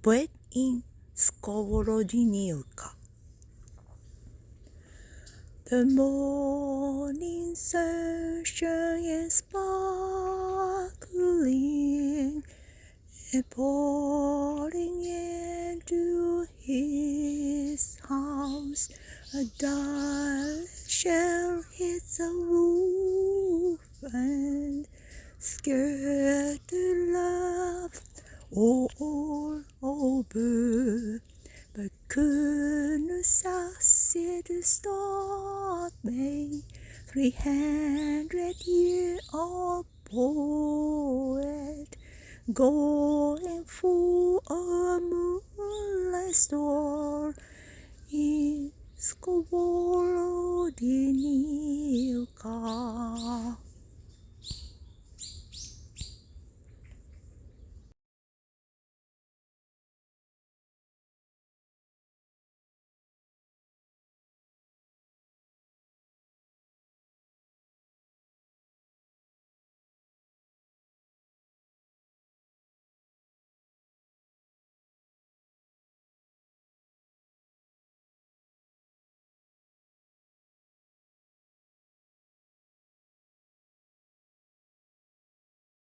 poet in Skovorodynivka. The morning sunshine is sparkling and pouring into his house. A dull shell hits a roof and scared the love all over. But couldn't succeed to stop me. 300-year-old poet going for a moonlight stroll in Skovorodynivka.